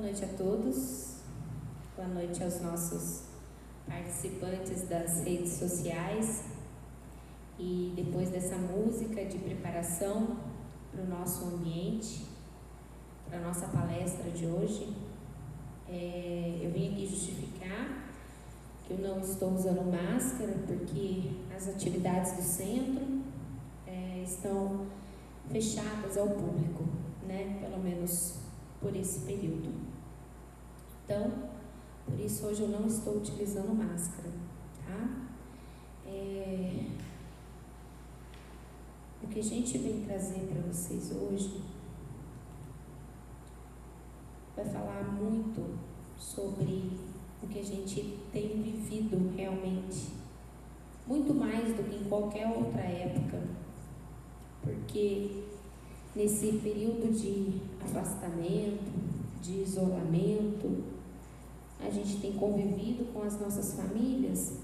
noite a todos, boa noite aos nossos participantes das redes sociais. E depois dessa música de preparação para o nosso ambiente, para a nossa palestra de hoje, eu vim aqui justificar que eu não estou usando máscara porque as atividades do centro estão fechadas ao público, né? Pelo menos por esse período. Então, por isso hoje eu não estou utilizando máscara, tá? O que a gente vem trazer para vocês hoje vai falar muito sobre o que a gente tem vivido realmente, muito mais do que em qualquer outra época, porque nesse período de afastamento, de isolamento, a gente tem convivido com as nossas famílias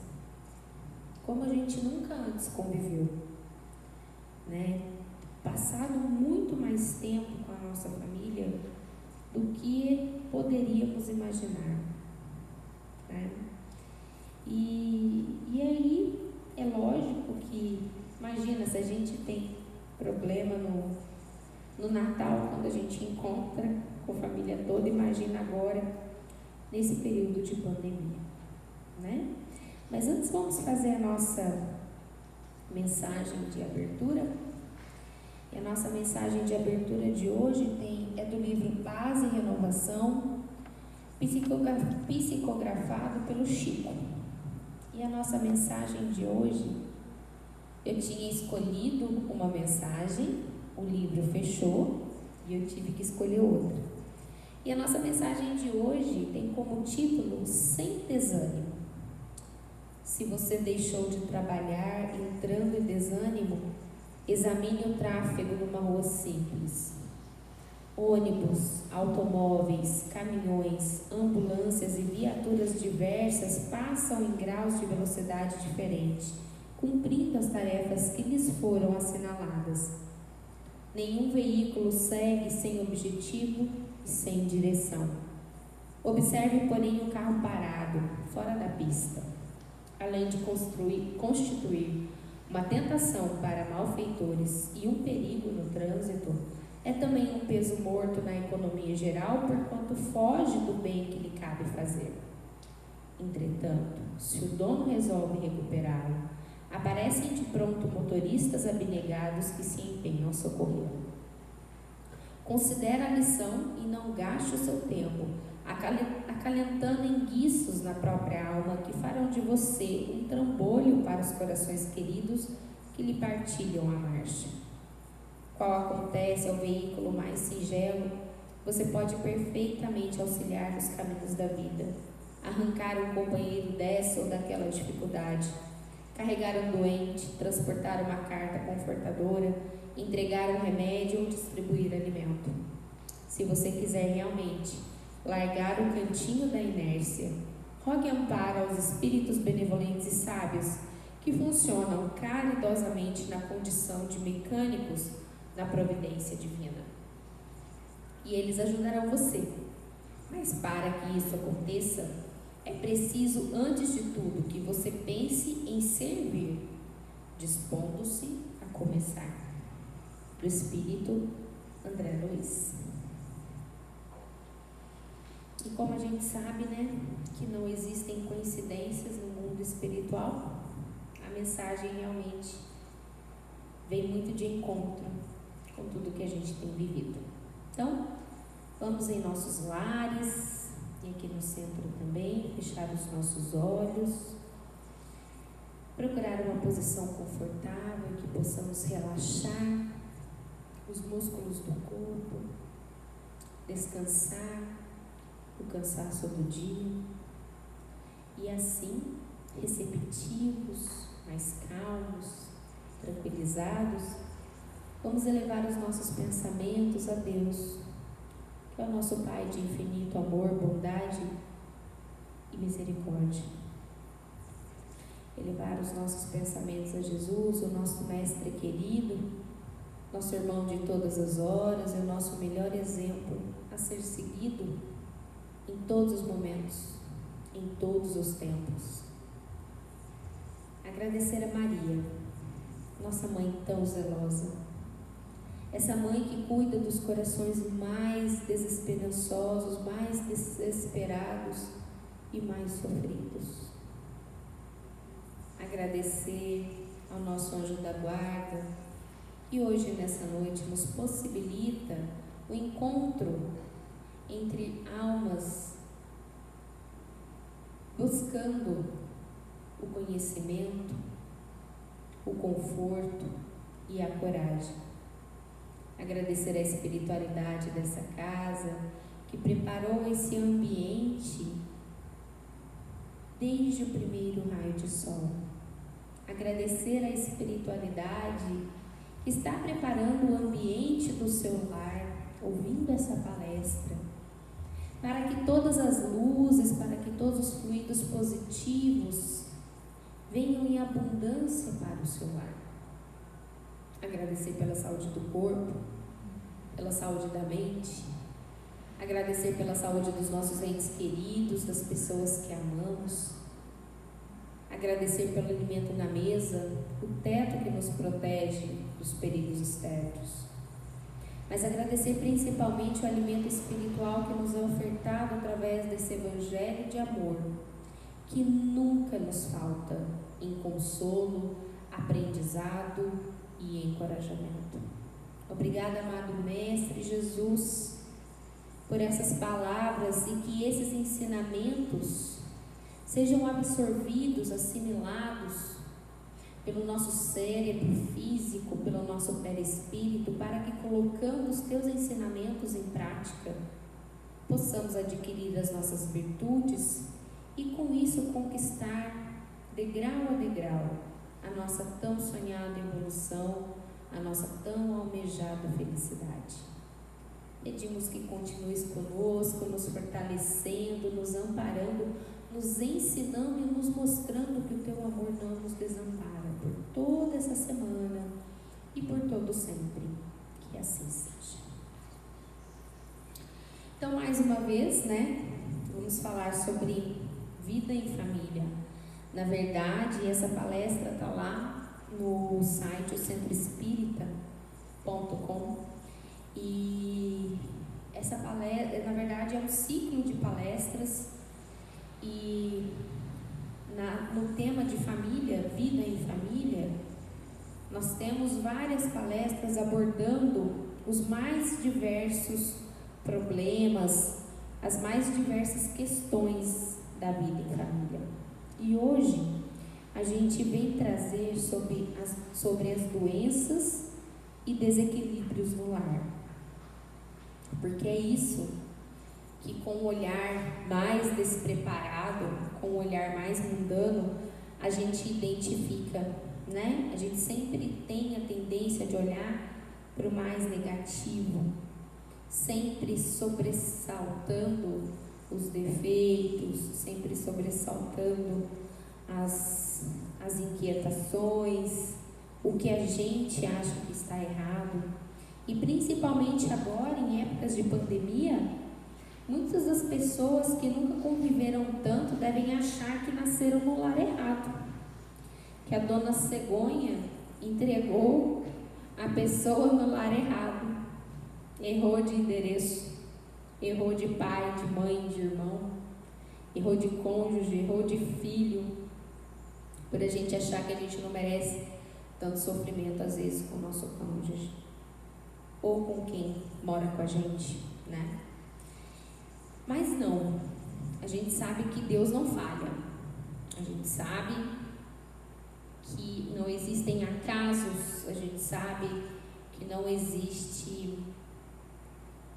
como a gente nunca antes conviveu, né? Passado muito mais tempo com a nossa família do que poderíamos imaginar, né? E aí é lógico que, imagina, se a gente tem problema no Natal, quando a gente encontra com a família toda, imagina agora nesse período de pandemia, né? Mas antes vamos fazer a nossa mensagem de abertura. E a nossa mensagem de abertura de hoje é do livro Paz e Renovação, psicografado pelo Chico. E a nossa mensagem de hoje, eu tinha escolhido uma mensagem, o livro fechou e eu tive que escolher outra. E a nossa mensagem de hoje tem como título Sem Desânimo. Se você deixou de trabalhar entrando em desânimo, examine o tráfego numa rua simples. Ônibus, automóveis, caminhões, ambulâncias e viaturas diversas passam em graus de velocidade diferentes, cumprindo as tarefas que lhes foram assinaladas. Nenhum veículo segue sem objetivo e sem direção. Observe, porém, o carro parado, fora da pista. Além de constituir uma tentação para malfeitores e um perigo no trânsito, é também um peso morto na economia geral, porquanto foge do bem que lhe cabe fazer. Entretanto, se o dono resolve recuperá-lo, aparecem de pronto motoristas abnegados que se empenham a socorrê-lo. Considere a lição e não gaste o seu tempo acalentando enguiços na própria alma que farão de você um trambolho para os corações queridos que lhe partilham a marcha. Qual acontece ao veículo mais singelo, você pode perfeitamente auxiliar nos caminhos da vida, arrancar um companheiro dessa ou daquela dificuldade, carregar um doente, transportar uma carta confortadora, entregar um remédio ou distribuir alimento. Se você quiser realmente largar o cantinho da inércia, rogue amparo aos espíritos benevolentes e sábios que funcionam caridosamente na condição de mecânicos da providência divina. E eles ajudarão você. Mas para que isso aconteça, é preciso, antes de tudo, que você pense em servir, dispondo-se a começar. Do Espírito André Luiz. E como a gente sabe, né, que não existem coincidências no mundo espiritual, a mensagem realmente vem muito de encontro com tudo que a gente tem vivido. Então, vamos em nossos lares e aqui no centro também, fechar os nossos olhos, procurar uma posição confortável que possamos relaxar os músculos do corpo, descansar o cansaço do dia e assim, receptivos, mais calmos, tranquilizados, vamos elevar os nossos pensamentos a Deus, que é o nosso Pai de infinito amor, bondade e misericórdia. Elevar os nossos pensamentos a Jesus, o nosso Mestre querido, nosso irmão de todas as horas, é o nosso melhor exemplo a ser seguido em todos os momentos, em todos os tempos. Agradecer a Maria, nossa mãe tão zelosa, essa mãe que cuida dos corações mais desesperançosos, mais desesperados e mais sofridos. Agradecer ao nosso anjo da guarda, que hoje, nessa noite, nos possibilita o encontro entre almas buscando o conhecimento, o conforto e a coragem. Agradecer a espiritualidade dessa casa, que preparou esse ambiente desde o primeiro raio de sol. Agradecer a espiritualidade que está preparando o ambiente do seu lar, ouvindo essa palestra, para que todas as luzes, para que todos os fluidos positivos venham em abundância para o seu lar. Agradecer pela saúde do corpo, pela saúde da mente, agradecer pela saúde dos nossos entes queridos, das pessoas que amamos, agradecer pelo alimento na mesa, o teto que nos protege dos perigos externos, mas agradecer principalmente o alimento espiritual que nos é ofertado através desse evangelho de amor, que nunca nos falta em consolo, aprendizado e encorajamento. Obrigada, amado Mestre Jesus, por essas palavras e que esses ensinamentos sejam absorvidos, assimilados pelo nosso cérebro físico, pelo nosso perispírito, para que, colocando os teus ensinamentos em prática, possamos adquirir as nossas virtudes e com isso conquistar degrau a degrau a nossa tão sonhada evolução, a nossa tão almejada felicidade. Pedimos que continues conosco, nos fortalecendo, nos amparando, nos ensinando e nos mostrando que o teu amor não nos desampara por toda essa semana e por todo sempre. Que assim seja. Então, mais uma vez, vamos falar sobre vida em família. Na verdade, essa palestra está lá no site centroespírita.com e essa palestra, na verdade, é um ciclo de palestras e no tema de família, vida em família, nós temos várias palestras abordando os mais diversos problemas, as mais diversas questões da vida em família. E hoje a gente vem trazer sobre as doenças e desequilíbrios no lar. Porque é isso que, com o olhar mais despreparado, com o olhar mais mundano, a gente identifica, A gente sempre tem a tendência de olhar para o mais negativo, sempre sobressaltando os defeitos, sempre sobressaltando as inquietações, o que a gente acha que está errado. E principalmente agora, em épocas de pandemia, muitas das pessoas que nunca conviveram tanto devem achar que nasceram no lar errado, que a dona Cegonha entregou a pessoa no lar errado, errou de endereço, errou de pai, de mãe, de irmão, errou de cônjuge, errou de filho, por a gente achar que a gente não merece tanto sofrimento às vezes com o nosso cônjuge ou com quem mora com a gente, Mas não, a gente sabe que Deus não falha, a gente sabe que não existem acasos, a gente sabe que não existe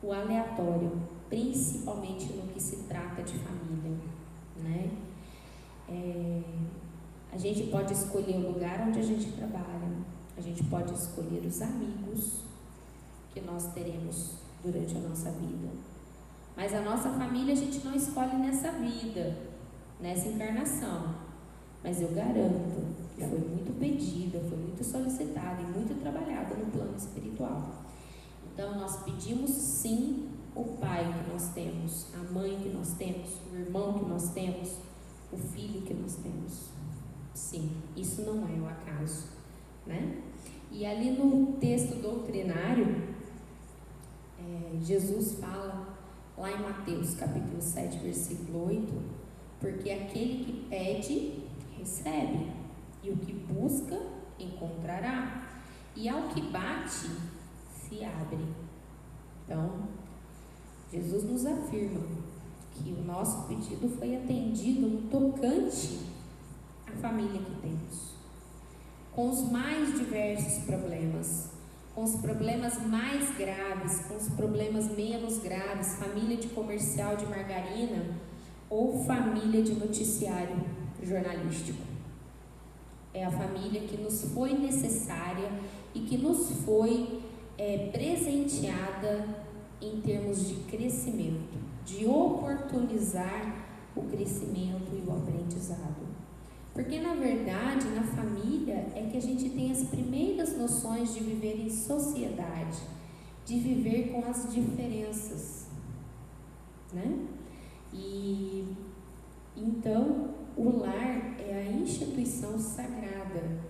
o aleatório, principalmente no que se trata de família, A gente pode escolher o lugar onde a gente trabalha, a gente pode escolher os amigos que nós teremos durante a nossa vida, mas a nossa família a gente não escolhe nessa vida, nessa encarnação, mas eu garanto que foi muito pedida, foi muito solicitada e muito trabalhada no plano espiritual. Então nós pedimos sim o pai que nós temos, a mãe que nós temos, o irmão que nós temos, o filho que nós temos. Sim, isso não é o acaso, né? E ali no texto doutrinário, Jesus fala, lá em Mateus capítulo 7, versículo 8, porque aquele que pede, recebe, e o que busca, encontrará, e ao que bate, se abre. Então, Jesus nos afirma que o nosso pedido foi atendido no tocante à família que temos, com os mais diversos problemas, com os problemas mais graves, com os problemas menos graves, família de comercial de margarina ou família de noticiário jornalístico. É a família que nos foi necessária e que nos foi presenteada em termos de crescimento, de oportunizar o crescimento e o aprendizado. Porque, na verdade, na família é que a gente tem as primeiras noções de viver em sociedade, de viver com as diferenças, né? E então, o lar é a instituição sagrada,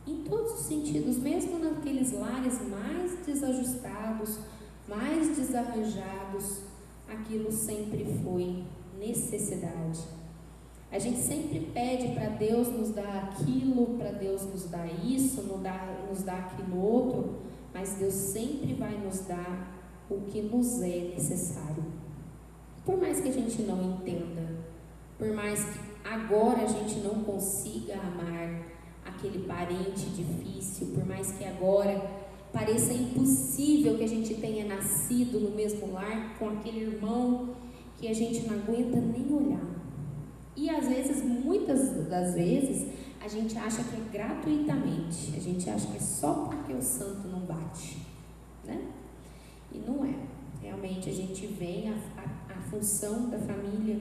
em todos os sentidos, mesmo naqueles lares mais desajustados, mais desarranjados, aquilo sempre foi necessidade. A gente sempre pede para Deus nos dar aquilo, para Deus nos dar isso, nos dar aquilo outro, mas Deus sempre vai nos dar o que nos é necessário. Por mais que a gente não entenda, por mais que agora a gente não consiga amar aquele parente difícil, por mais que agora pareça impossível que a gente tenha nascido no mesmo lar com aquele irmão que a gente não aguenta nem olhar. E às vezes, muitas das vezes, a gente acha que é gratuitamente, a gente acha que é só porque o santo não bate, né? E não é. Realmente a gente vê a função da família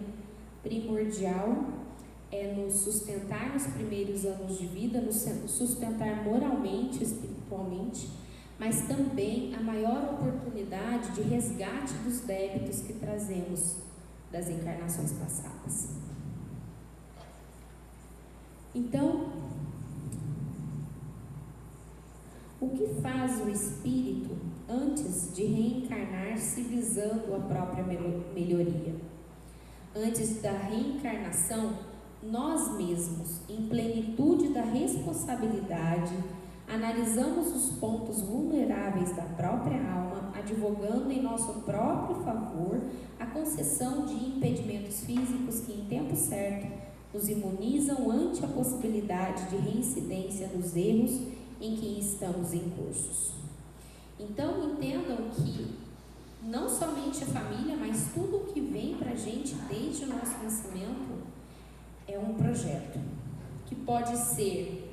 primordial é nos sustentar nos primeiros anos de vida, nos sustentar moralmente, espiritualmente, mas também a maior oportunidade de resgate dos débitos que trazemos das encarnações passadas. Então, o que faz o espírito antes de reencarnar-se visando a própria melhoria? Antes da reencarnação, nós mesmos, em plenitude da responsabilidade, analisamos os pontos vulneráveis da própria alma, advogando em nosso próprio favor a concessão de impedimentos físicos que, em tempo certo, nos imunizam ante a possibilidade de reincidência dos erros em que estamos incursos. Então, entendam que não somente a família, mas tudo o que vem para a gente desde o nosso nascimento é um projeto que pode ser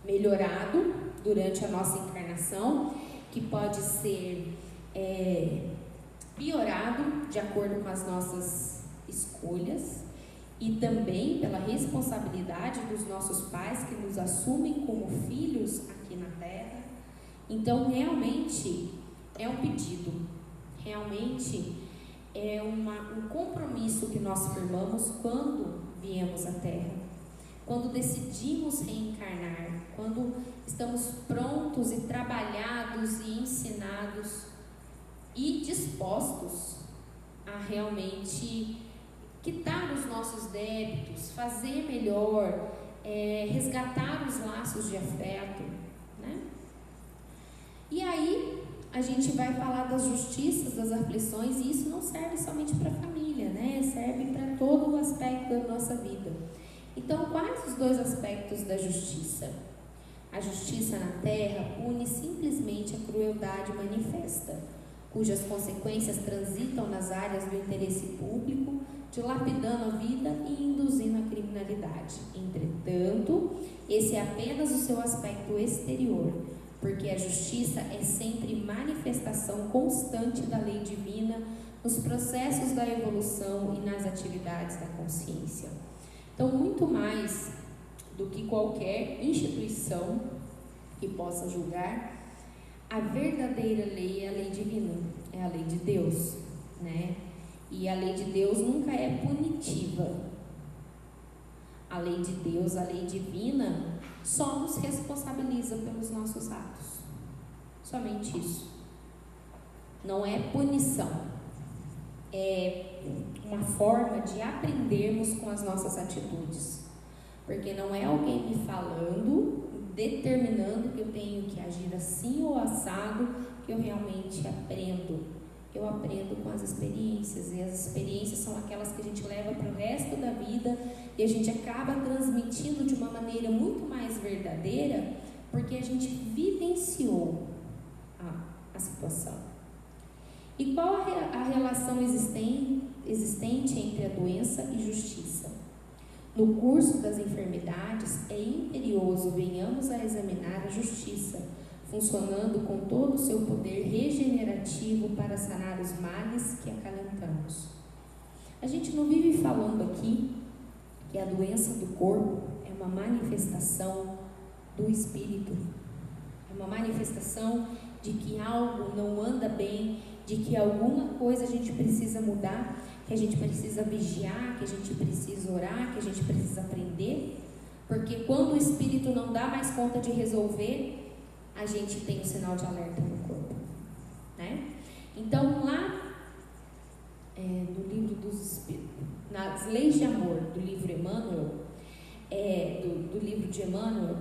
melhorado durante a nossa encarnação, que pode ser piorado de acordo com as nossas escolhas, e também pela responsabilidade dos nossos pais que nos assumem como filhos aqui na Terra. Então, realmente é um pedido, realmente é um compromisso que nós firmamos quando viemos à Terra, quando decidimos reencarnar, quando estamos prontos e trabalhados e ensinados e dispostos a realmente quitar os nossos débitos, fazer melhor, resgatar os laços de afeto, né? E aí a gente vai falar das justiças, das aflições, e isso não serve somente para a família, né? Serve para todo o aspecto da nossa vida. Então, quais os dois aspectos da justiça? A justiça na terra pune simplesmente a crueldade manifesta, cujas consequências transitam nas áreas do interesse público, dilapidando a vida e induzindo a criminalidade. Entretanto, esse é apenas o seu aspecto exterior, porque a justiça é sempre manifestação constante da lei divina nos processos da evolução e nas atividades da consciência. Então, muito mais do que qualquer instituição que possa julgar, a verdadeira lei é a lei divina, é a lei de Deus. né? E a lei de Deus nunca é punitiva. A lei de Deus, a lei divina, só nos responsabiliza pelos nossos atos. Somente isso. Não é punição. É uma forma de aprendermos com as nossas atitudes. Porque não é alguém me falando, determinando que eu tenho que agir assim ou assado, que eu realmente aprendo. Eu aprendo com as experiências, e as experiências são aquelas que a gente leva para o resto da vida e a gente acaba transmitindo de uma maneira muito mais verdadeira, porque a gente vivenciou a situação. E qual a relação existente entre a doença e justiça? No curso das enfermidades, é imperioso venhamos a examinar a justiça, funcionando com todo o seu poder regenerativo para sanar os males que acalentamos. A gente não vive falando aqui que a doença do corpo é uma manifestação do espírito, é uma manifestação de que algo não anda bem, de que alguma coisa a gente precisa mudar, que a gente precisa vigiar, que a gente precisa orar, que a gente precisa aprender, porque quando o espírito não dá mais conta de resolver, a gente tem um sinal de alerta no corpo, né? Então, lá no livro dos Espíritos, nas Leis de Amor, do livro Emmanuel, do livro de Emmanuel,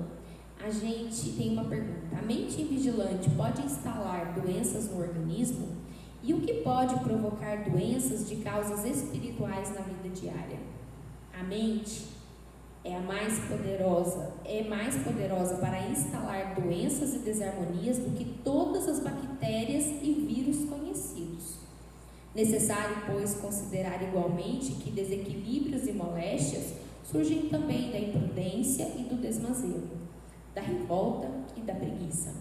a gente tem uma pergunta: a mente invigilante pode instalar doenças no organismo? E o que pode provocar doenças de causas espirituais na vida diária? A mente é mais poderosa para instalar doenças e desarmonias do que todas as bactérias e vírus conhecidos. Necessário, pois, considerar igualmente que desequilíbrios e moléstias surgem também da imprudência e do desmazelo, da revolta e da preguiça.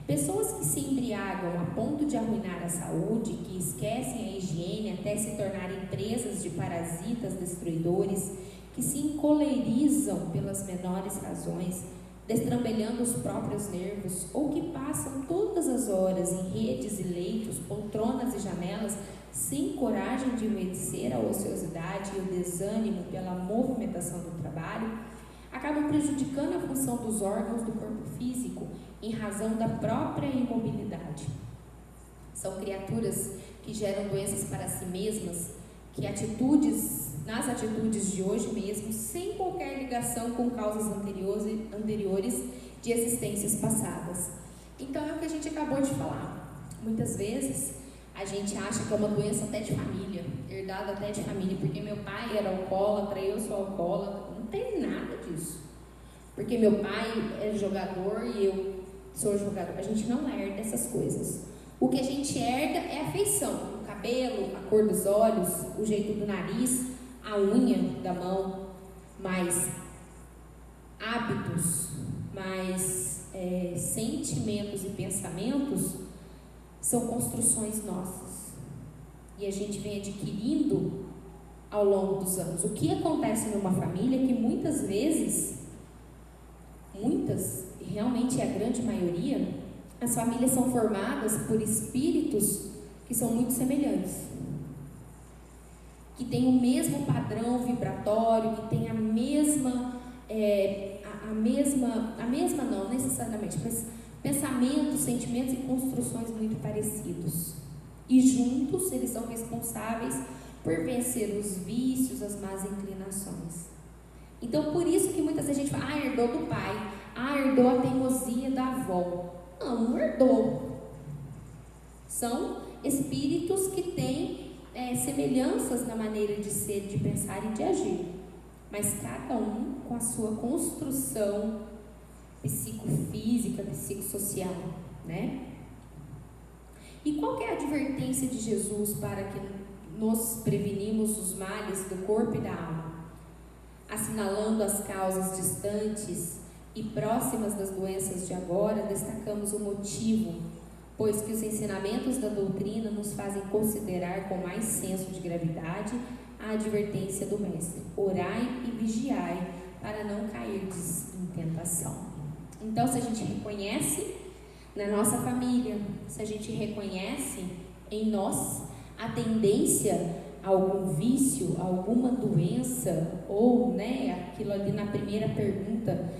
Pessoas que se embriagam a ponto de arruinar a saúde, que esquecem a higiene até se tornarem presas de parasitas destruidores, que se encolerizam pelas menores razões, destrambelhando os próprios nervos, ou que passam todas as horas em redes e leitos, poltronas e janelas, sem coragem de vencer a ociosidade e o desânimo pela movimentação do trabalho, acabam prejudicando a função dos órgãos do corpo físico em razão da própria imobilidade. São criaturas que geram doenças para si mesmas, que nas atitudes de hoje mesmo, sem qualquer ligação com causas anteriores de existências passadas. Então é o que a gente acabou de falar. Muitas vezes a gente acha que é uma doença até de família, herdada até de família, porque meu pai era alcoólatra, eu sou alcoólatra. Não tem nada disso. Porque meu pai é jogador e eu sou jogador. A gente não herda essas coisas. O que a gente herda é a feição, o cabelo, a cor dos olhos, o jeito do nariz, a unha da mão, mais hábitos, mais sentimentos e pensamentos são construções nossas. E a gente vem adquirindo ao longo dos anos. O que acontece numa família é que muitas vezes, realmente a grande maioria, as famílias são formadas por espíritos que são muito semelhantes, que têm o mesmo padrão vibratório, que têm a mesma não necessariamente, mas pensamentos, sentimentos e construções muito parecidos. E juntos eles são responsáveis por vencer os vícios, as más inclinações. Então, por isso que muitas vezes a gente fala, herdou do pai, herdou a teimosia da avó. Não herdou. São espíritos que têm semelhanças na maneira de ser, de pensar e de agir. Mas cada um com a sua construção psicofísica, psicossocial, né? E qual que é a advertência de Jesus para que nos prevenimos os males do corpo e da alma? Assinalando as causas distantes e próximas das doenças de agora, destacamos o motivo, pois que os ensinamentos da doutrina nos fazem considerar com mais senso de gravidade a advertência do Mestre: orai e vigiai para não cairdes em tentação. Então, se a gente reconhece na nossa família, se a gente reconhece em nós, a tendência a algum vício, a alguma doença, ou, né, aquilo ali na primeira pergunta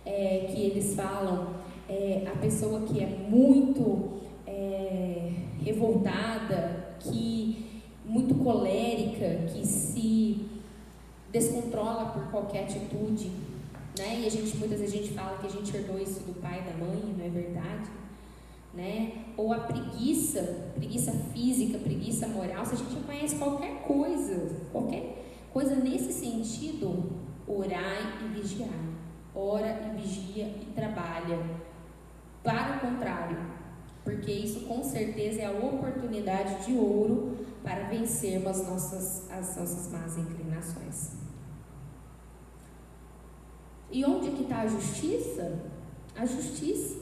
que eles falam, a pessoa que é muito revoltada, muito colérica, que se descontrola por qualquer atitude, né? E muitas vezes a gente fala que a gente herdou isso do pai e da mãe, não é verdade? Né? Ou a preguiça física, preguiça moral, se a gente conhece qualquer coisa nesse sentido, orai e vigiai. Ora e vigia e trabalha. Para o contrário, porque isso com certeza é a oportunidade de ouro para vencermos as nossas más inclinações. E onde que está a justiça? A justiça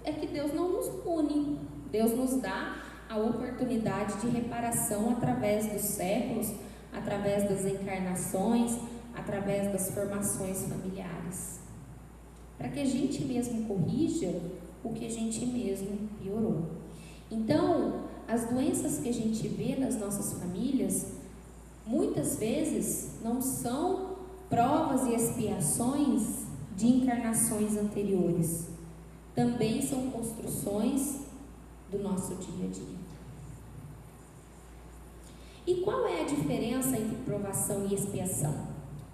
é que Deus não nos pune. Deus nos dá a oportunidade de reparação através dos séculos, através das encarnações, através das formações familiares. Para que a gente mesmo corrija o que a gente mesmo piorou. Então, as doenças que a gente vê nas nossas famílias, muitas vezes não são provas e expiações de encarnações anteriores. Também são construções do nosso dia a dia. E qual é a diferença entre provação e expiação?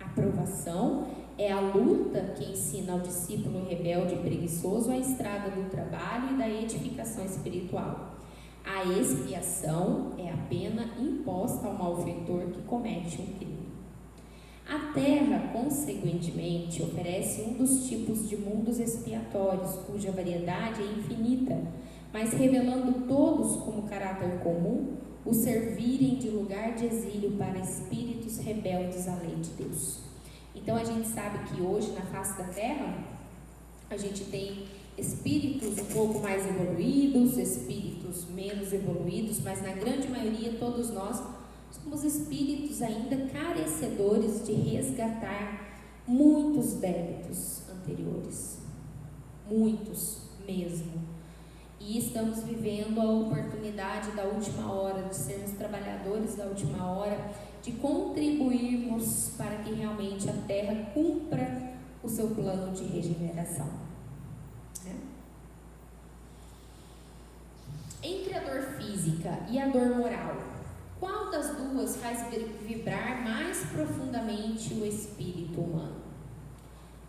A provação é a luta que ensina ao discípulo rebelde e preguiçoso a estrada do trabalho e da edificação espiritual. A expiação é a pena imposta ao malfeitor que comete um crime. A Terra, consequentemente, oferece um dos tipos de mundos expiatórios, cuja variedade é infinita, mas revelando todos como caráter comum o servirem de lugar de exílio para espíritos rebeldes à lei de Deus. Então a gente sabe que hoje na face da Terra a gente tem espíritos um pouco mais evoluídos, espíritos menos evoluídos, mas na grande maioria todos nós somos espíritos ainda carecedores de resgatar muitos débitos anteriores, muitos mesmo. E estamos vivendo a oportunidade da última hora, de sermos trabalhadores da última hora, de contribuirmos para que realmente a Terra cumpra o seu plano de regeneração. Entre a dor física e a dor moral, qual das duas faz vibrar mais profundamente o espírito humano?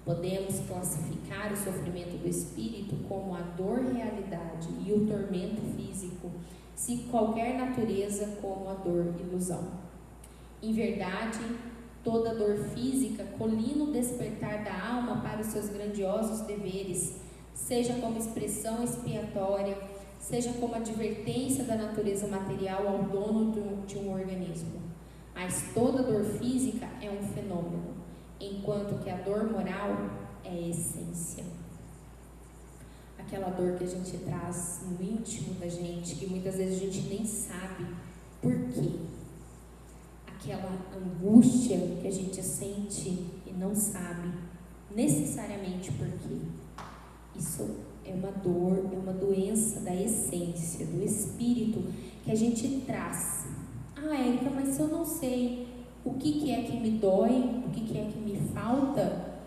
Podemos classificar o sofrimento do espírito como a dor realidade e o tormento físico, se qualquer natureza como a dor ilusão. Em verdade, toda dor física colina o despertar da alma para os seus grandiosos deveres, seja como expressão expiatória, seja como advertência da natureza material ao dono de um organismo. Mas toda dor física é um fenômeno, enquanto que a dor moral é essência. Aquela dor que a gente traz no íntimo da gente, que muitas vezes a gente nem sabe por quê. Aquela angústia que a gente sente e não sabe necessariamente por quê. Isso é uma dor, é uma doença da essência, do espírito que a gente traz. Érica, mas se eu não sei o que é que me dói, o que é que me falta,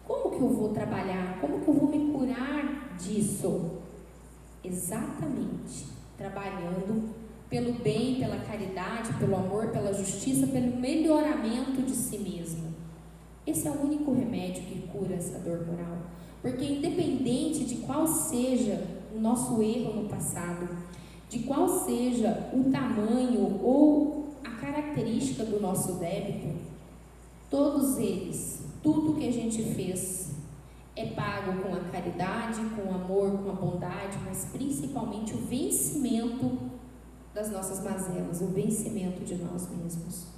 como que eu vou trabalhar? Como que eu vou me curar disso? Exatamente, trabalhando pelo bem, pela caridade, pelo amor, pela justiça, pelo melhoramento de si mesmo. Esse é o único remédio que cura essa dor moral. Porque independente de qual seja o nosso erro no passado, de qual seja o tamanho ou a característica do nosso débito, todos eles, tudo que a gente fez é pago com a caridade, com o amor, com a bondade, mas principalmente o vencimento das nossas mazelas, o vencimento de nós mesmos.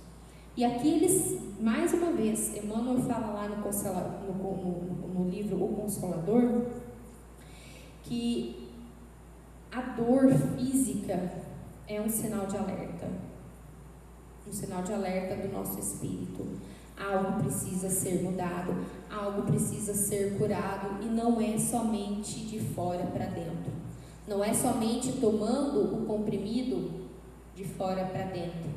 E aqui eles, mais uma vez, Emmanuel fala lá no livro O Consolador, que a dor física é um sinal de alerta do nosso espírito. Algo precisa ser mudado, algo precisa ser curado, e não é somente de fora para dentro. Não é somente tomando o comprimido de fora para dentro.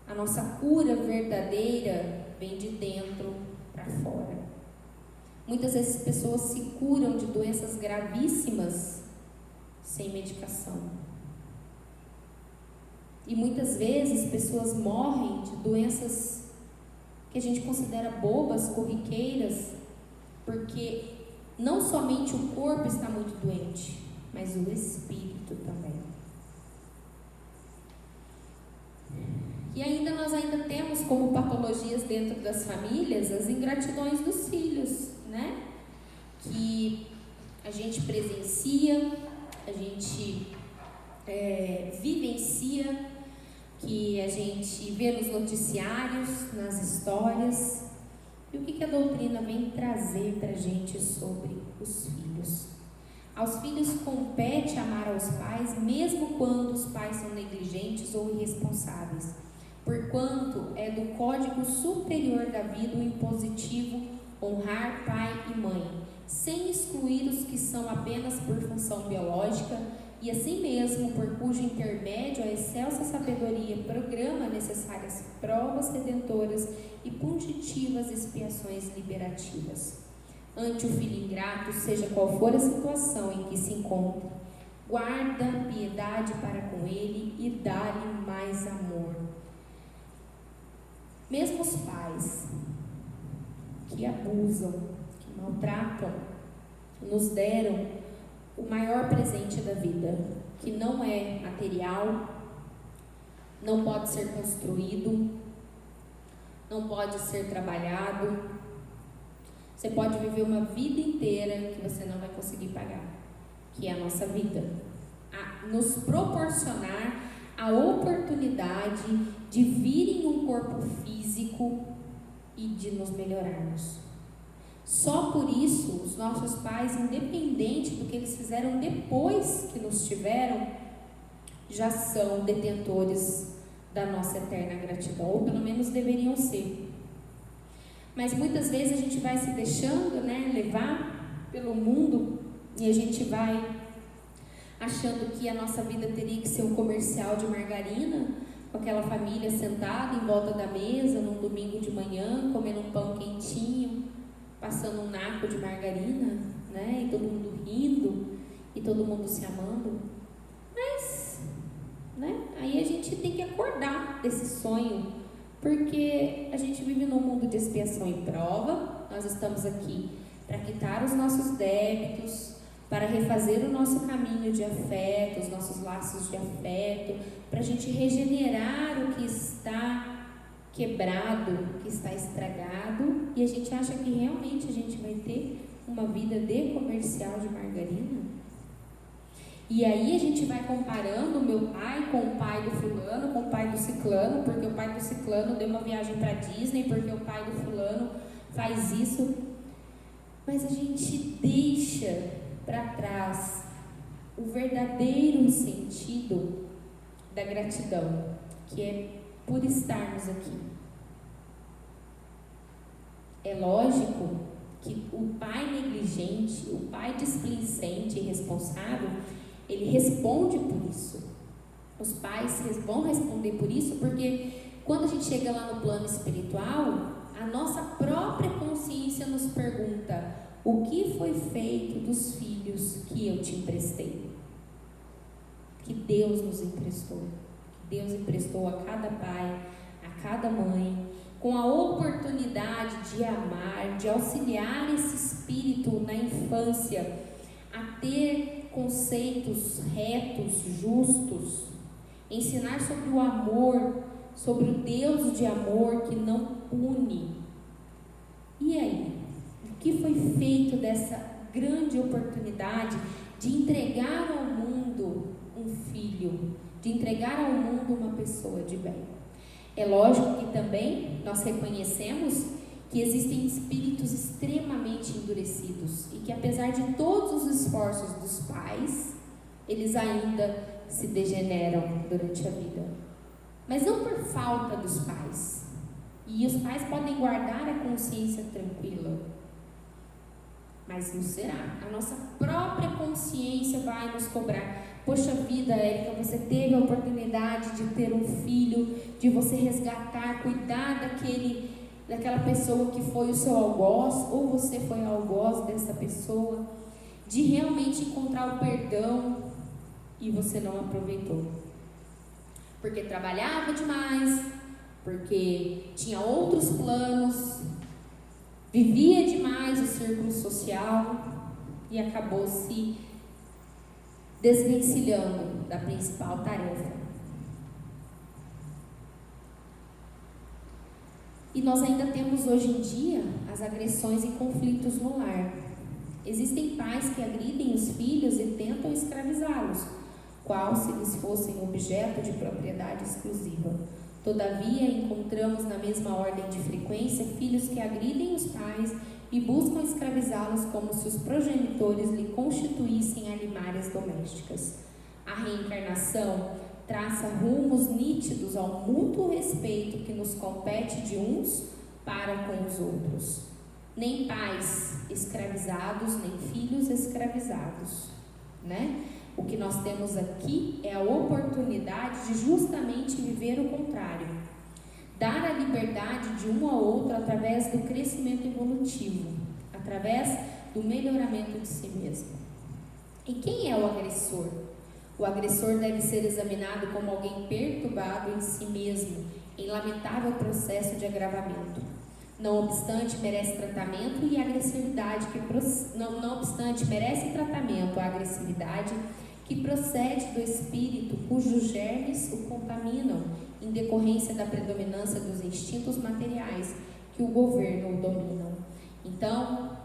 A nossa cura verdadeira vem de dentro para fora. Muitas vezes pessoas se curam de doenças gravíssimas sem medicação. E muitas vezes pessoas morrem de doenças que a gente considera bobas, corriqueiras, porque não somente o corpo está muito doente, mas o espírito também. E ainda nós temos como patologias dentro das famílias as ingratidões dos filhos, né? Que a gente presencia, a gente vivencia, que a gente vê nos noticiários, nas histórias. E o que a doutrina vem trazer para a gente sobre os filhos? Aos filhos compete amar aos pais, mesmo quando os pais são negligentes ou irresponsáveis, porquanto é do código superior da vida o impositivo honrar pai e mãe, sem excluir os que são apenas por função biológica, e assim mesmo, por cujo intermédio a excelsa sabedoria programa necessárias provas redentoras e punitivas expiações liberativas. Ante o filho ingrato, seja qual for a situação em que se encontre, guarda piedade para com ele e dá-lhe mais amor. Mesmo os pais que abusam, que maltratam, nos deram o maior presente da vida, que não é material, não pode ser construído, não pode ser trabalhado. Você pode viver uma vida inteira que você não vai conseguir pagar, que é a nossa vida. Nos proporcionar a oportunidade de vir em um corpo físico e de nos melhorarmos. Só por isso, os nossos pais, independente do que eles fizeram depois que nos tiveram, já são detentores da nossa eterna gratidão, ou pelo menos deveriam ser. Mas muitas vezes a gente vai se deixando, levar pelo mundo, e a gente vai achando que a nossa vida teria que ser um comercial de margarina, com aquela família sentada em volta da mesa num domingo de manhã, comendo um pão quentinho, passando um naco de margarina, e todo mundo rindo, e todo mundo se amando. Mas, aí a gente tem que acordar desse sonho, porque a gente vive num mundo de expiação e prova. Nós estamos aqui para quitar os nossos débitos, para refazer o nosso caminho de afeto, os nossos laços de afeto, para a gente regenerar o que está quebrado, o que está estragado, e a gente acha que realmente a gente vai ter uma vida de comercial de margarina. E aí a gente vai comparando o meu pai com o pai do fulano, com o pai do ciclano, porque o pai do ciclano deu uma viagem para Disney, porque o pai do fulano faz isso. Mas a gente deixa para trás o verdadeiro sentido da gratidão, que é por estarmos aqui. É lógico que o pai negligente, o pai displicente e irresponsável, ele responde por isso. Os pais vão responder por isso, porque quando a gente chega lá no plano espiritual, a nossa própria consciência nos pergunta: o que foi feito dos filhos que eu te emprestei? Que Deus nos emprestou. Que Deus emprestou a cada pai, a cada mãe, com a oportunidade de amar, de auxiliar esse espírito na infância a ter conceitos retos, justos, ensinar sobre o amor, sobre o Deus de amor que não pune. E aí? O que foi feito dessa grande oportunidade de entregar ao mundo um filho, de entregar ao mundo uma pessoa de bem? É lógico que também nós reconhecemos que existem espíritos extremamente endurecidos e que, apesar de todos os esforços dos pais, eles ainda se degeneram durante a vida. Mas não por falta dos pais. E os pais podem guardar a consciência tranquila. Mas não será. A nossa própria consciência vai nos cobrar. Poxa vida, Érica, você teve a oportunidade de ter um filho, de você resgatar, cuidar daquela pessoa que foi o seu algoz, ou você foi o algoz dessa pessoa, de realmente encontrar o perdão e você não aproveitou. Porque trabalhava demais, porque tinha outros planos, vivia demais o círculo social e acabou se desvencilhando da principal tarefa. E nós ainda temos hoje em dia as agressões e conflitos no lar. Existem pais que agridem os filhos e tentam escravizá-los, qual se eles fossem objeto de propriedade exclusiva. Todavia, encontramos na mesma ordem de frequência filhos que agridem os pais e buscam escravizá-los como se os progenitores lhe constituíssem animárias domésticas. A reencarnação traça rumos nítidos ao mútuo respeito que nos compete de uns para com os outros. Nem pais escravizados, nem filhos escravizados, né? O que nós temos aqui é a oportunidade de justamente viver o contrário. Dar a liberdade de um ao outro através do crescimento evolutivo, através do melhoramento de si mesmo. E quem é o agressor? O agressor deve ser examinado como alguém perturbado em si mesmo, em lamentável processo de agravamento. Não obstante, merece tratamento e agressividade não obstante, merece tratamento a agressividade que procede do espírito cujos germes o contaminam em decorrência da predominância dos instintos materiais que o governam ou dominam. Então,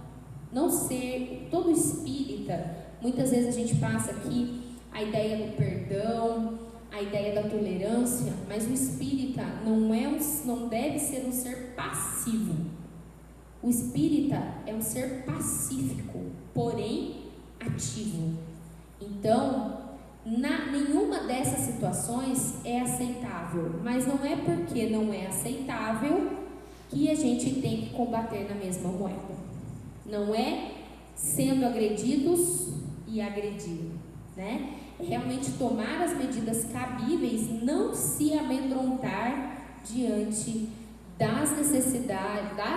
não ser todo espírita, muitas vezes a gente passa aqui a ideia do perdão, a ideia da tolerância, mas o espírita não deve ser um ser passivo. O espírita é um ser pacífico, porém ativo. Então, nenhuma dessas situações é aceitável, mas não é porque não é aceitável que a gente tem que combater na mesma moeda. Não é sendo agredidos e agredir, né? É realmente tomar as medidas cabíveis, não se amedrontar diante da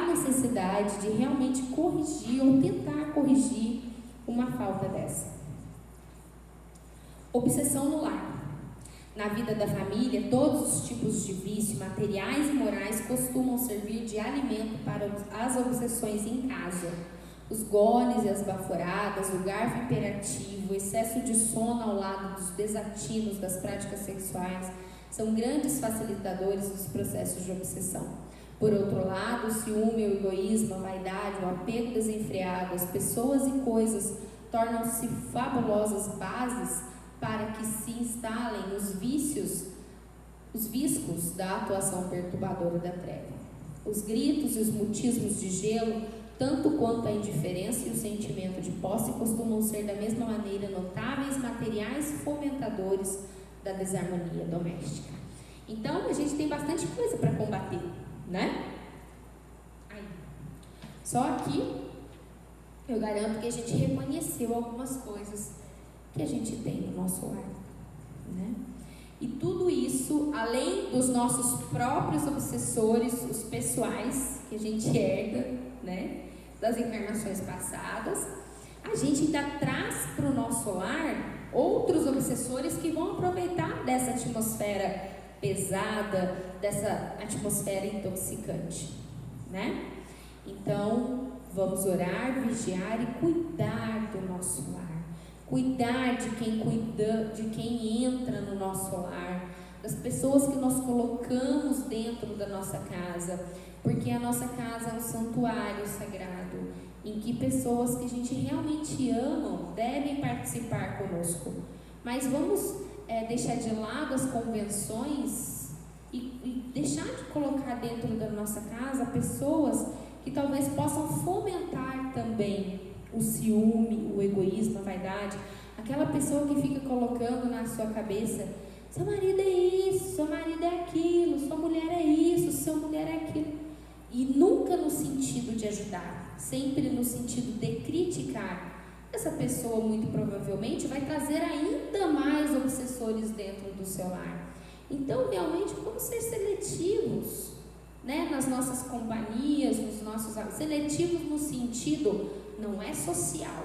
necessidade de realmente corrigir ou tentar corrigir uma falta dessa. Obsessão no lar. Na vida da família, todos os tipos de vício, materiais e morais, costumam servir de alimento para as obsessões em casa. Os goles e as baforadas, o garfo imperativo, o excesso de sono ao lado dos desatinos das práticas sexuais são grandes facilitadores dos processos de obsessão. Por outro lado, o ciúme, o egoísmo, a vaidade, o apego desenfreado, as pessoas e coisas tornam-se fabulosas bases para que se instalem os viscos da atuação perturbadora da treva. Os gritos e os mutismos de gelo, tanto quanto a indiferença e o sentimento de posse, costumam ser da mesma maneira notáveis materiais fomentadores da desarmonia doméstica. Então, a gente tem bastante coisa para combater, né? Aí. Só aqui, eu garanto que a gente reconheceu algumas coisas que a gente tem no nosso lar, né? E tudo isso, além dos nossos próprios obsessores, os pessoais, que a gente herda, né, das encarnações passadas, a gente ainda traz para o nosso lar outros obsessores que vão aproveitar dessa atmosfera pesada, dessa atmosfera intoxicante, né? Então, vamos orar, vigiar e cuidar do nosso lar. Cuidar de quem entra no nosso lar, das pessoas que nós colocamos dentro da nossa casa, porque a nossa casa é um santuário sagrado, em que pessoas que a gente realmente ama devem participar conosco. Mas vamos deixar de lado as convenções e deixar de colocar dentro da nossa casa pessoas que talvez possam fomentar também o ciúme, o egoísmo, a vaidade. Aquela pessoa que fica colocando na sua cabeça: seu marido é isso, seu marido é aquilo, sua mulher é isso, sua mulher é aquilo. E nunca no sentido de ajudar, sempre no sentido de criticar, essa pessoa muito provavelmente vai trazer ainda mais obsessores dentro do seu lar. Então, realmente, vamos ser seletivos, né, nas nossas companhias, nos nossos... Seletivos no sentido, não é social,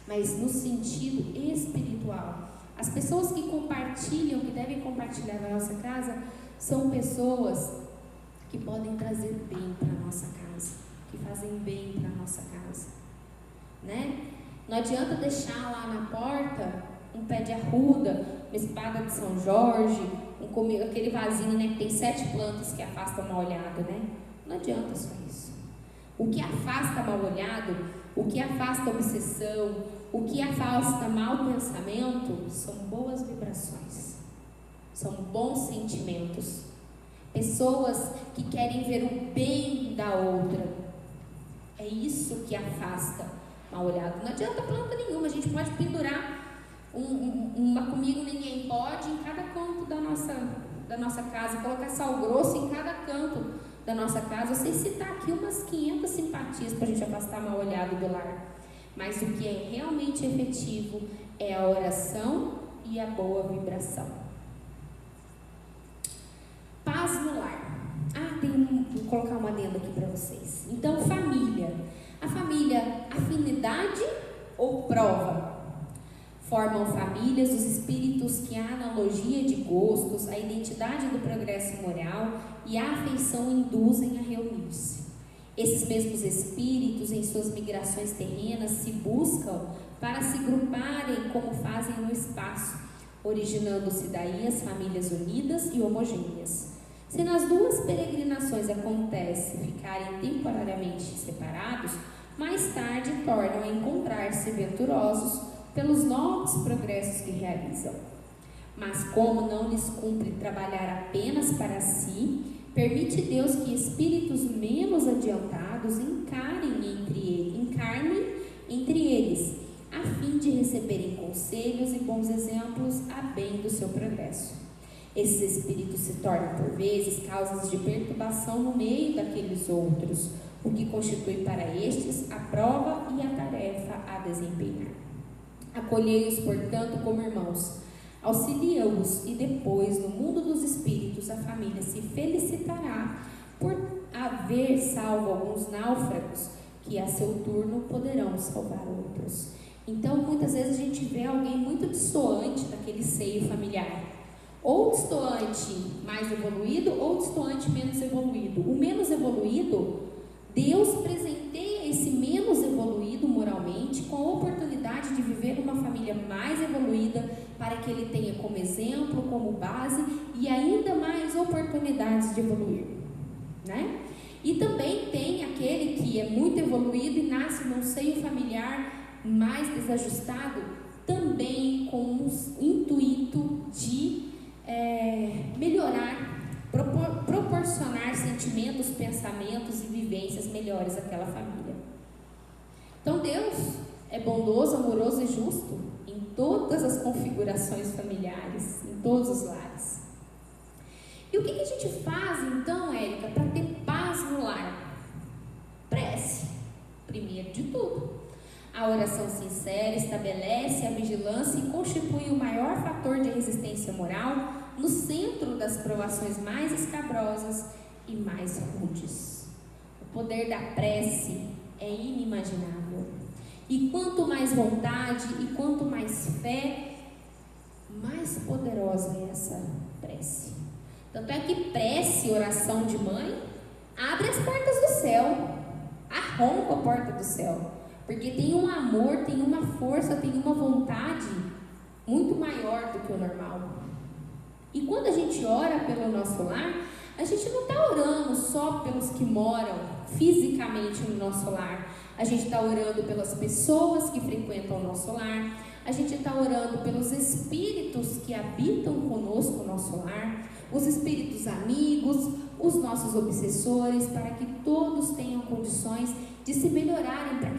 mas no sentido espiritual. As pessoas que compartilham, que devem compartilhar na nossa casa, são pessoas que podem trazer bem para a nossa casa, que fazem bem para a nossa casa, né? Não adianta deixar lá na porta um pé de arruda, uma espada de São Jorge, aquele vasinho, né, que tem 7 plantas que afastam mal olhado, né? Não adianta só isso. O que afasta mal olhado, o que afasta obsessão, o que afasta mau pensamento, são boas vibrações, são bons sentimentos. Pessoas que querem ver o bem da outra. É isso que afasta mal olhado. Não adianta planta nenhuma. A gente pode pendurar uma comigo ninguém pode em cada canto da nossa casa, colocar sal grosso em cada canto da nossa casa. Eu sei citar aqui umas 500 simpatias para a gente afastar mal olhado do lar. Mas o que é realmente efetivo é a oração e a boa vibração. Paz no lar. Vou colocar uma adenda aqui para vocês. Então, família. A família, afinidade ou prova? Formam famílias os espíritos que a analogia de gostos, a identidade do progresso moral e a afeição induzem a reunir-se. Esses mesmos espíritos, em suas migrações terrenas, se buscam para se agruparem como fazem no espaço, originando-se daí as famílias unidas e homogêneas. Se nas duas peregrinações acontece ficarem temporariamente separados, mais tarde tornam a encontrar-se venturosos pelos novos progressos que realizam. Mas como não lhes cumpre trabalhar apenas para si, permite Deus que espíritos menos adiantados encarnem entre eles, a fim de receberem conselhos e bons exemplos a bem do seu progresso. Esses espíritos se tornam, por vezes, causas de perturbação no meio daqueles outros, o que constitui para estes a prova e a tarefa a desempenhar. Acolhei-os, portanto, como irmãos, auxilia-os e depois, no mundo dos espíritos, a família se felicitará por haver salvo alguns náufragos que a seu turno poderão salvar outros. Então, muitas vezes a gente vê alguém muito distoante daquele seio familiar, ou distoante mais evoluído, ou distoante menos evoluído. O menos evoluído, Deus presenteia esse menos evoluído moralmente com a oportunidade de viver numa família mais evoluída, para que ele tenha como exemplo, como base e ainda mais oportunidades de evoluir, né? E também tem aquele que é muito evoluído e nasce num seio familiar mais desajustado, também com o intuito de melhorar, proporcionar sentimentos, pensamentos e vivências melhores àquela família. Então Deus é bondoso, amoroso e justo em todas as configurações familiares, em todos os lares. E o que a gente faz então, Érica, para ter paz no lar? Prece, primeiro de tudo. A oração sincera estabelece a vigilância e constitui o maior fator de resistência moral no centro das provações mais escabrosas e mais rudes. O poder da prece é inimaginável. E quanto mais vontade e quanto mais fé, mais poderosa é essa prece. Tanto é que prece, oração de mãe, abre as portas do céu, arromba a porta do céu. Porque tem um amor, tem uma força, tem uma vontade muito maior do que o normal. E quando a gente ora pelo nosso lar, a gente não está orando só pelos que moram fisicamente no nosso lar. A gente está orando pelas pessoas que frequentam o nosso lar. A gente está orando pelos espíritos que habitam conosco no nosso lar, os espíritos amigos, os nossos obsessores, para que todos tenham condições de se melhorarem, para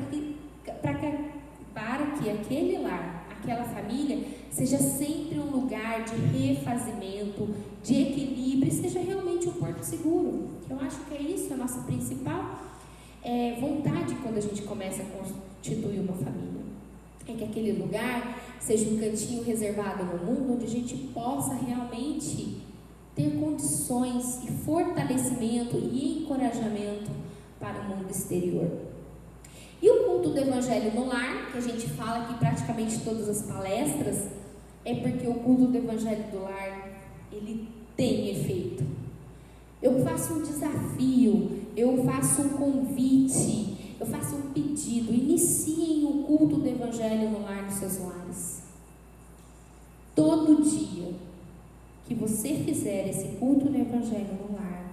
que aquele lar, aquela família, seja sempre um lugar de refazimento, de equilíbrio, e seja realmente um porto seguro. Eu acho que é isso a nossa principal vontade quando a gente começa a constituir uma família. é que aquele lugar seja um cantinho reservado no mundo onde a gente possa realmente ter condições e fortalecimento e encorajamento para o mundo exterior. E o culto do Evangelho no lar, que a gente fala aqui praticamente todas as palestras, é porque o culto do Evangelho do lar, ele tem efeito. Eu faço um desafio, eu faço um convite, eu faço um pedido: iniciem o culto do Evangelho no lar dos seus lares. Todo dia que você fizer esse culto do Evangelho no lar,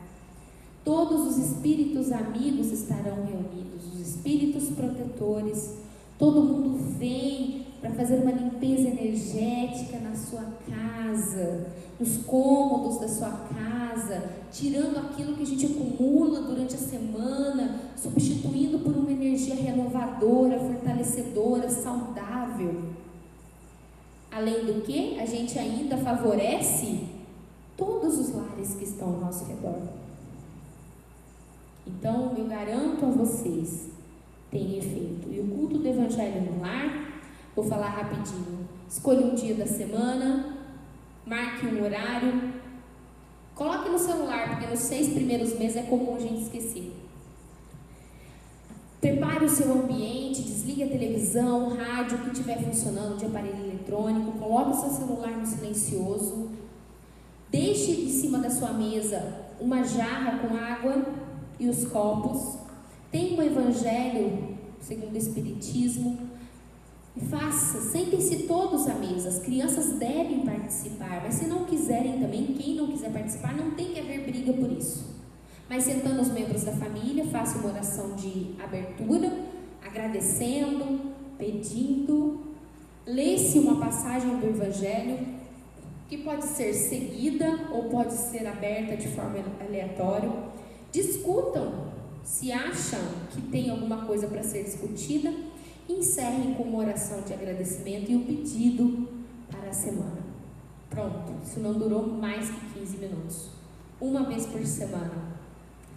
todos os espíritos amigos estarão reunidos, os espíritos protetores, todo mundo vem para fazer uma limpeza energética na sua casa, nos cômodos da sua casa, tirando aquilo que a gente acumula durante a semana, substituindo por uma energia renovadora, fortalecedora, saudável. Além do que, a gente ainda favorece todos os lares que estão ao nosso redor. Então, eu garanto a vocês, tem efeito. E o culto do Evangelho no lar, vou falar rapidinho. Escolha um dia da semana, marque um horário, coloque no celular, porque nos 6 primeiros meses é comum a gente esquecer. Prepare o seu ambiente, desligue a televisão, o rádio, o que estiver funcionando de aparelho eletrônico, coloque o seu celular no silencioso, deixe em cima da sua mesa uma jarra com água e os copos, tem um Evangelho segundo o Espiritismo, e faça, sentem-se todos à mesa. As crianças devem participar, mas se não quiserem também, quem não quiser participar, não tem que haver briga por isso. Mas sentando os membros da família, faça uma oração de abertura, agradecendo, pedindo, lê-se uma passagem do Evangelho, que pode ser seguida ou pode ser aberta de forma aleatória. Discutam se acham que tem alguma coisa para ser discutida e encerrem com uma oração de agradecimento e um pedido para a semana. Pronto, isso não durou mais que 15 minutos. Uma vez por semana.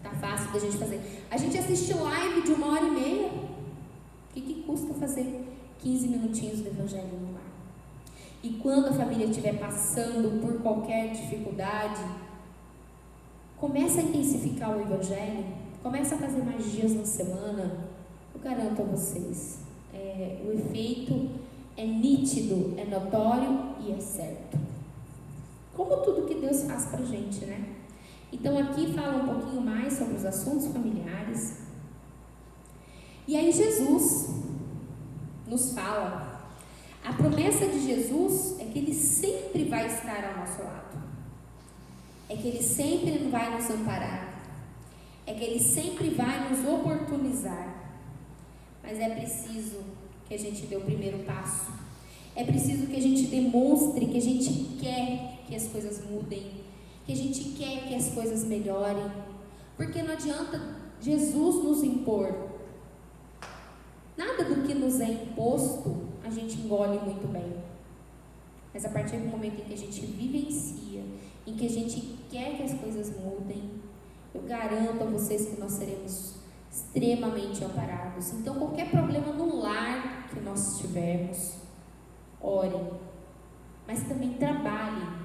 Tá fácil da gente fazer. A gente assiste live de 1h30. O que custa fazer 15 minutinhos do Evangelho no lar? E quando a família estiver passando por qualquer dificuldade, começa a intensificar o Evangelho, começa a fazer mais dias na semana. Eu garanto a vocês, o efeito é nítido, é notório e é certo. Como tudo que Deus faz pra gente, né? Então aqui fala um pouquinho mais sobre os assuntos familiares. E aí Jesus nos fala, a promessa de Jesus é que Ele sempre vai estar ao nosso lado. É que Ele sempre vai nos amparar. É que Ele sempre vai nos oportunizar. Mas é preciso que a gente dê o primeiro passo. É preciso que a gente demonstre que a gente quer que as coisas mudem, que a gente quer que as coisas melhorem, porque não adianta Jesus nos impor. Nada do que nos é imposto a gente engole muito bem, mas a partir do momento em que a gente vivencia, em que a gente quer que as coisas mudem, eu garanto a vocês que nós seremos extremamente amparados. Então qualquer problema no lar que nós tivermos, orem, mas também trabalhem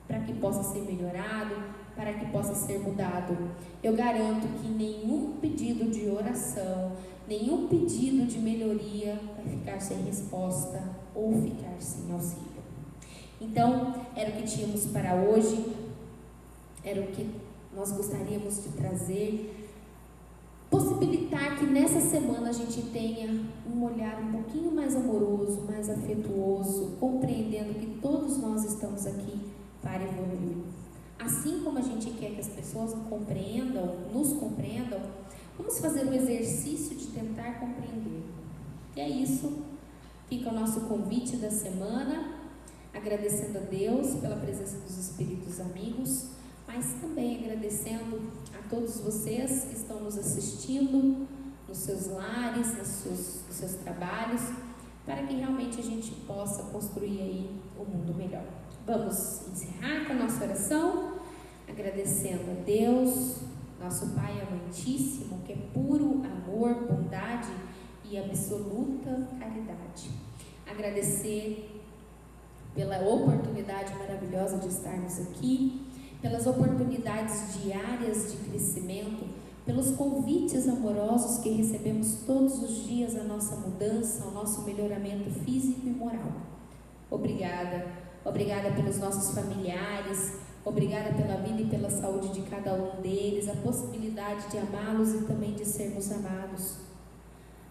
para que possa ser melhorado, para que possa ser mudado. Eu garanto que nenhum pedido de oração, nenhum pedido de melhoria vai ficar sem resposta ou ficar sem auxílio. Então, era o que tínhamos para hoje, era o que nós gostaríamos de trazer, possibilitar que nessa semana a gente tenha um olhar um pouquinho mais amoroso, mais afetuoso, compreendendo que todos nós estamos aqui para evoluir. Assim como a gente quer que as pessoas nos compreendam, vamos fazer um exercício de tentar compreender. E é isso, fica o nosso convite da semana, agradecendo a Deus pela presença dos espíritos amigos, mas também agradecendo a todos vocês que estão nos assistindo nos seus lares, nos seus trabalhos, para que realmente a gente possa construir aí um mundo melhor. Vamos encerrar com a nossa oração, agradecendo a Deus, nosso Pai amantíssimo, que é puro amor, bondade e absoluta caridade. agradecer pela oportunidade maravilhosa de estarmos aqui, pelas oportunidades diárias de crescimento, pelos convites amorosos que recebemos todos os dias à nossa mudança, ao nosso melhoramento físico e moral. Obrigada. Obrigada pelos nossos familiares, obrigada pela vida e pela saúde de cada um deles, a possibilidade de amá-los e também de sermos amados.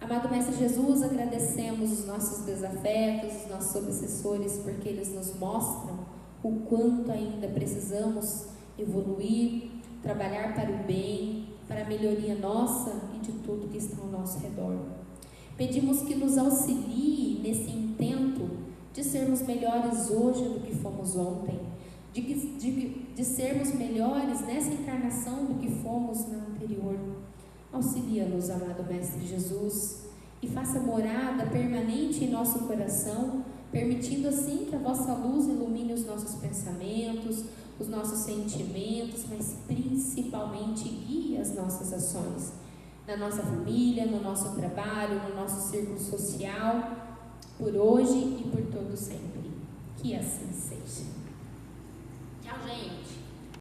Amado Mestre Jesus, agradecemos os nossos desafetos, os nossos obsessores, porque eles nos mostram o quanto ainda precisamos evoluir, trabalhar para o bem, para a melhoria nossa e de tudo que está ao nosso redor. Pedimos que nos auxilie nesse intento de sermos melhores hoje do que fomos ontem, de sermos melhores nessa encarnação do que fomos na anterior. Auxilia-nos, amado Mestre Jesus, e faça morada permanente em nosso coração, permitindo assim que a vossa luz ilumine os nossos pensamentos, os nossos sentimentos, mas principalmente guie as nossas ações, na nossa família, no nosso trabalho, no nosso círculo social, por hoje e por todo sempre. Que assim seja. Tchau, gente.